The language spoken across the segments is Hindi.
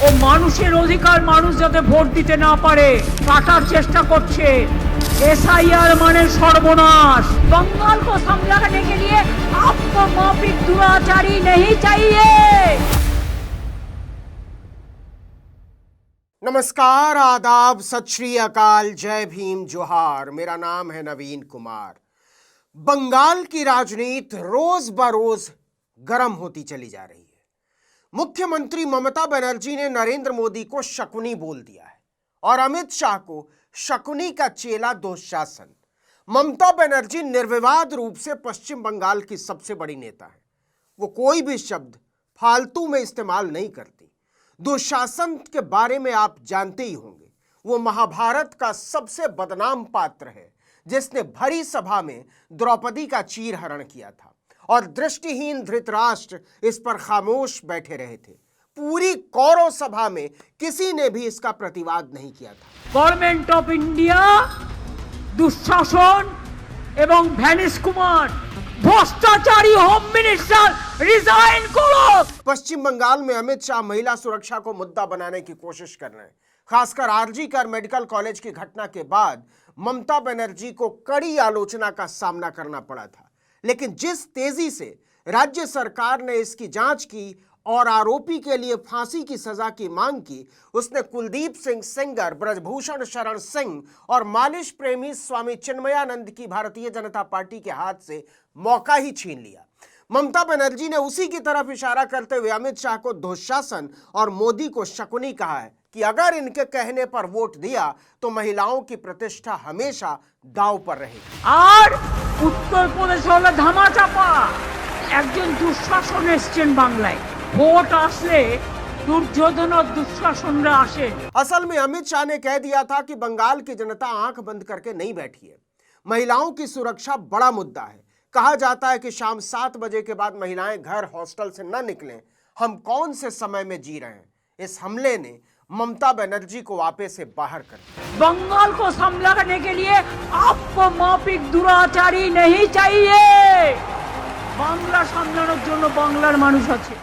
ও মানুষের অধিকার মানুষ যাতে ভোট দিতে না পারে কাটার চেষ্টা করছে। एसआईआर माने सर्वनाश। बंगाल को समझाने के लिए आपको माफिक दुराचारी नहीं चाहिए। नमस्कार, आदाब, सत श्री अकाल, जय भीम, जोहार। मेरा नाम है नवीन कुमार। बंगाल की राजनीति रोज बरोज गर्म होती चली जा रही है। मुख्यमंत्री ममता बनर्जी ने नरेंद्र मोदी को शकुनी बोल दिया है और अमित शाह को शकुनी का चेला दुशासन। ममता बनर्जी निर्विवाद रूप से पश्चिम बंगाल की सबसे बड़ी नेता है। वो कोई भी शब्द फालतू में इस्तेमाल नहीं करती। दुशासन के बारे में आप जानते ही होंगे, वो महाभारत का सबसे बदनाम पात्र है जिसने भरी सभा में द्रौपदी का चीरहरण किया था और दृष्टिहीन धृतराष्ट्र इस पर खामोश बैठे रहे थे। पूरी कौरव सभा में किसी ने भी इसका प्रतिवाद नहीं किया था। गवर्नमेंट ऑफ इंडिया दुशासन एवं भैनिश कुमार भ्रष्टाचारी होम मिनिस्टर रिजाइन करो। पश्चिम बंगाल में अमित शाह महिला सुरक्षा को मुद्दा बनाने की कोशिश कर रहे हैं। खासकर आरजी कर मेडिकल कॉलेज की घटना के बाद ममता बनर्जी को कड़ी आलोचना का सामना करना पड़ा था। लेकिन जिस तेजी से राज्य सरकार ने इसकी जांच की और आरोपी के लिए फांसी की सजा की मांग की, उसने कुलदीप सिंह सेंगर, ब्रजभूषण शरण सिंह और मालिश प्रेमी स्वामी चिन्मयानंद की भारतीय जनता पार्टी के हाथ से मौका ही छीन लिया। ममता बनर्जी ने उसी की तरफ इशारा करते हुए अमित शाह को दुशासन और मोदी को शकुनी कहा है कि अगर इनके कहने पर वोट दिया तो महिलाओं की प्रतिष्ठा हमेशा दांव पर रहेगी। और उत्तर प्रदेश হলো ধামাচাপা। একজন দুঃশাসন এসেছেন বাংলায়। ভোট আসলে दुर्योधन और दुशासनরা আসে। असल में अमित शाह ने कह दिया था कि बंगाल की जनता आंख बंद करके नहीं बैठी है। महिलाओं की सुरक्षा बड़ा मुद्दा है। कहा जाता है कि शाम 7 बजे के बाद महिलाएं घर हॉस्टल से न निकलें। हम कौन से समय में जी रहे हैं। इस हमले ने ममता बनर्जी को आपे से बाहर कर दिया। बंगाल को संभालने के लिए आपको माफिक दुराचारी नहीं चाहिए। बांग्ला सामलाনোর জন্য বাংলার মানুষ আছে।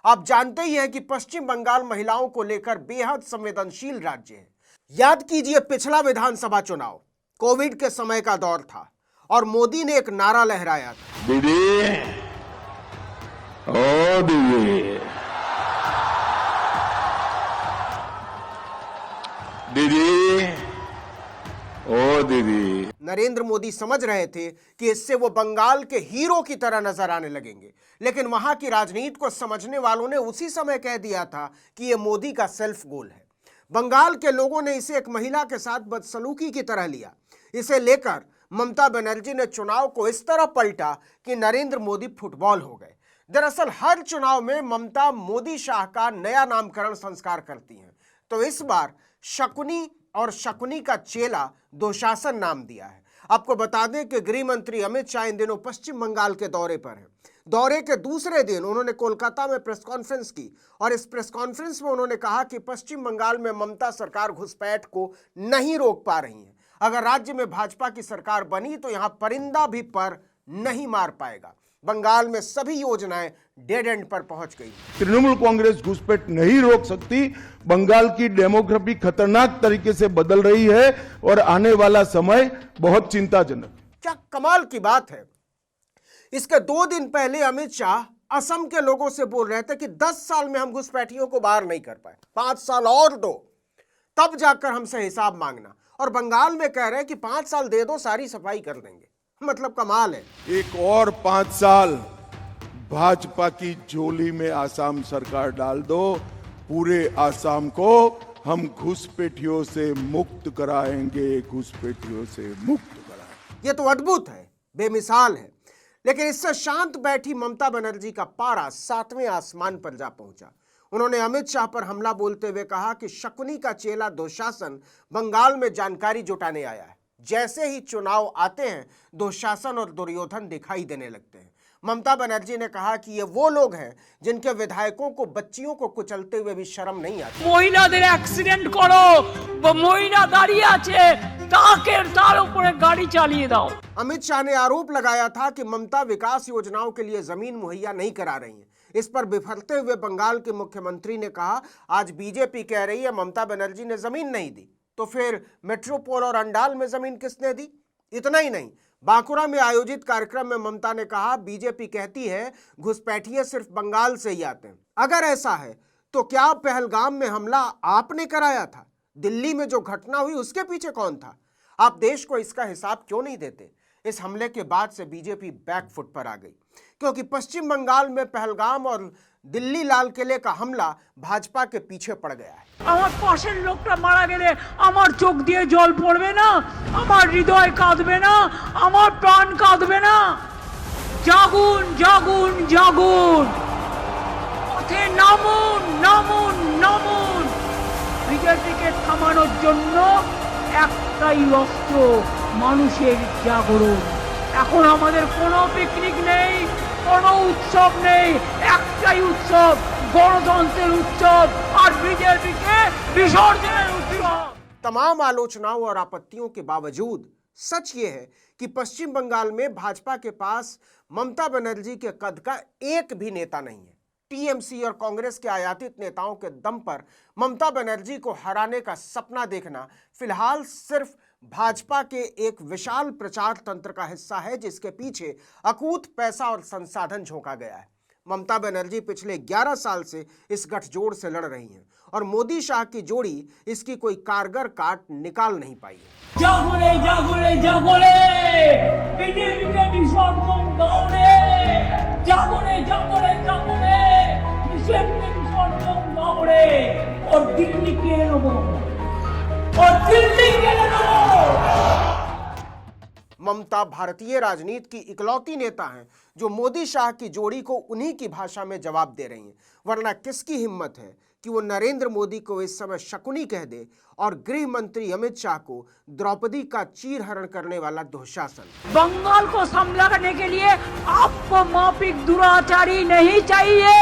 आप जानते ही हैं कि पश्चिम बंगाल महिलाओं को लेकर बेहद संवेदनशील राज्य है। याद कीजिए, पिछला विधानसभा चुनाव कोविड के समय का दौर था और मोदी ने एक नारा लहराया था, दीदी, ओ दीदी, दीदी, ओ दीदी। नरेंद्र मोदी समझ रहे थे कि इससे वो बंगाल के हीरो की तरह नजर आने लगेंगे, लेकिन वहां की राजनीति को समझने वालों ने उसी समय कह दिया था कि ये मोदी का सेल्फ गोल है। बंगाल के लोगों ने इसे एक महिला के साथ बदसलूकी की तरह लिया। इसे लेकर ममता बनर्जी ने चुनाव को इस तरह पलटा कि नरेंद्र मोदी फुटबॉल हो गए। दरअसल हर चुनाव में ममता मोदी शाह का नया नामकरण संस्कार करती हैं, तो इस बार शकुनी और शकुनी का चेला दुशासन नाम दिया है। आपको बता दें कि गृह मंत्री अमित शाह इन दिनों पश्चिम बंगाल के दौरे पर हैं। दौरे के दूसरे दिन उन्होंने कोलकाता में प्रेस कॉन्फ्रेंस की और इस प्रेस कॉन्फ्रेंस में उन्होंने कहा कि पश्चिम बंगाल में ममता सरकार घुसपैठ को नहीं रोक पा रही है। अगर राज्य में भाजपा की सरकार बनी तो यहां परिंदा भी पर नहीं मार पाएगा। बंगाल में सभी योजनाएं डेड एंड पर पहुंच गई। तृणमूल कांग्रेस घुसपैठ नहीं रोक सकती। बंगाल की डेमोग्राफी खतरनाक तरीके से बदल रही है और आने वाला समय बहुत चिंताजनक। क्या कमाल की बात है, इसके 2 दिन पहले अमित शाह असम के लोगों से बोल रहे थे कि 10 साल में हम घुसपैठियों को बाहर नहीं कर पाए, 5 साल और दो, तब जाकर हमसे हिसाब मांगना। और बंगाल में कह रहे हैं कि 5 साल दे दो, सारी सफाई कर देंगे। मतलब कमाल है। एक और 5 साल भाजपा की झोली में आसाम सरकार डाल दो, पूरे आसाम को हम घुसपैठियों से मुक्त कराएंगे, घुसपैठियों से मुक्त कराएंगे। ये तो अद्भुत है, बेमिसाल है। लेकिन इससे शांत बैठी ममता बनर्जी का पारा 7वें आसमान पर जा पहुंचा। उन्होंने अमित शाह पर हमला बोलते हुए कहा कि शकुनी का चेला दुशासन बंगाल में जानकारी जुटाने आया है। जैसे ही चुनाव आते हैं दुशासन और दुर्योधन दिखाई देने लगते हैं। ममता बनर्जी ने कहा कि ये वो लोग हैं जिनके विधायकों को बच्चियों को कुचलते हुए भी शर्म नहीं आती। महिलाদের অ্যাক্সিডেন্ট করো, মহিলা দাঁড়িয়ে আছে, তার উপরে গাড়ি চালিয়ে দাও। अमित शाह ने आरोप लगाया था कि ममता विकास योजनाओं के लिए जमीन मुहैया नहीं करा रही है, इस पर बिफरते हुए बंगाल के मुख्यमंत्री ने कहा, आज बीजेपी कह रही है ममता बनर्जी ने जमीन नहीं दी, तो फिर मेट्रोपोल और अंडाल में जमीन किसने दी? इतना ही नहीं, बांकुरा में आयोजित कार्यक्रम में ममता ने कहा, बीजेपी कहती है घुसपैठिए सिर्फ बंगाल से ही आते हैं। अगर ऐसा है तो क्या पहलगाम में हमला आपने कराया था? दिल्ली में जो घटना हुई उसके पीछे कौन था? आप देश को इसका हिसाब क्यों नहीं देते? इस हमले के बाद से बीजेपी बैकफुट पर आ गई, क्योंकि पश्चिम बंगाल में पहलगाम और दिल्ली लाल किले का हमला भाजपा के पीछे पड़ गया है। আমার পাশের লোকটা মারা গেলে আমার চোখ দিয়ে জল পড়বে না, আমার হৃদয় কাঁদবে না, আমার প্রাণ কাঁদবে না? জাগুন জাগুন জাগুন, পথে নামুন নামুন নামুন। বিজেপিকে থামানোর জন্য একটাই অস্ত্র, মানুষের জাগরণ। এখন আমাদের কোনো পিকনিক নেই, কোনো উৎসব নেই, একটাই উৎসব, গণতন্ত্রের উৎসব আর বিজেপিকে বিসর্জনের উৎসব। तमाम आलोचनाओं और आपत्तियों के बावजूद सच ये है कि पश्चिम बंगाल में भाजपा के पास ममता बनर्जी के कद का एक भी नेता नहीं है। टीएमसी और कांग्रेस के आयातित नेताओं के दम पर ममता बनर्जी को हराने का सपना देखना फिलहाल सिर्फ भाजपा के एक विशाल प्रचार तंत्र का हिस्सा है, जिसके पीछे अकूत पैसा और संसाधन झोंका गया है। ममता बनर्जी पिछले 11 साल से इस गठजोड़ से लड़ रही हैं और मोदी शाह की जोड़ी इसकी कोई कारगर काट निकाल नहीं पाई है। জাগরে জাগরে জাগরে, বিজেপিকে বিসর্জন দাও রে। জাগরে জাগরে জাগরে, বিজেপিকে বিসর্জন দাও রে। और दिल्ली के নেবো, और दिल्ली के নেবো। ममता भारतीय राजनीति की इकलौती नेता हैं जो मोदी शाह की जोड़ी को उन्हीं की भाषा में जवाब दे रही हैं, वरना किसकी हिम्मत है कि वो नरेंद्र मोदी को इस समय शकुनी कह दे और गृह मंत्री अमित शाह को द्रौपदी का चीरहरण करने वाला दुशासन। बंगाल को संभालने के लिए आपको माफिक दुराचारी नहीं चाहिए,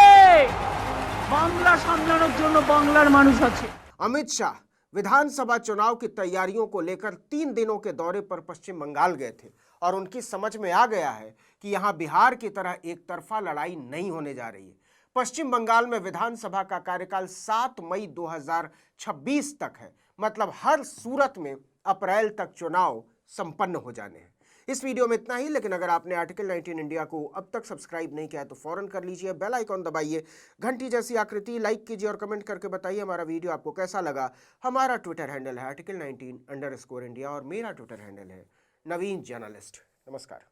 बांग्ला सामलाনোর জন্য বাংলার মানুষ আছে। अमित शाह विधानसभा चुनाव की तैयारियों को लेकर 3 दिनों के दौरे पर पश्चिम बंगाल गए थे और उनकी समझ में आ गया है कि यहां बिहार की तरह एक तरफा लड़ाई नहीं होने जा रही है। पश्चिम बंगाल में विधानसभा का कार्यकाल 7 मई 2026 तक है, मतलब हर सूरत में अप्रैल तक चुनाव संपन्न हो जाने हैं। इस वीडियो में इतना ही, लेकिन अगर आपने आर्टिकल 19 इंडिया को अब तक सब्सक्राइब नहीं किया है तो फौरन कर लीजिए, बेल आइकॉन दबाइए, घंटी जैसी आकृति लाइक कीजिए और कमेंट करके बताइए हमारा वीडियो आपको कैसा लगा। हमारा ट्विटर हैंडल है article19_India और मेरा ट्विटर हैंडल है नवीन जर्नलिस्ट। नमस्कार।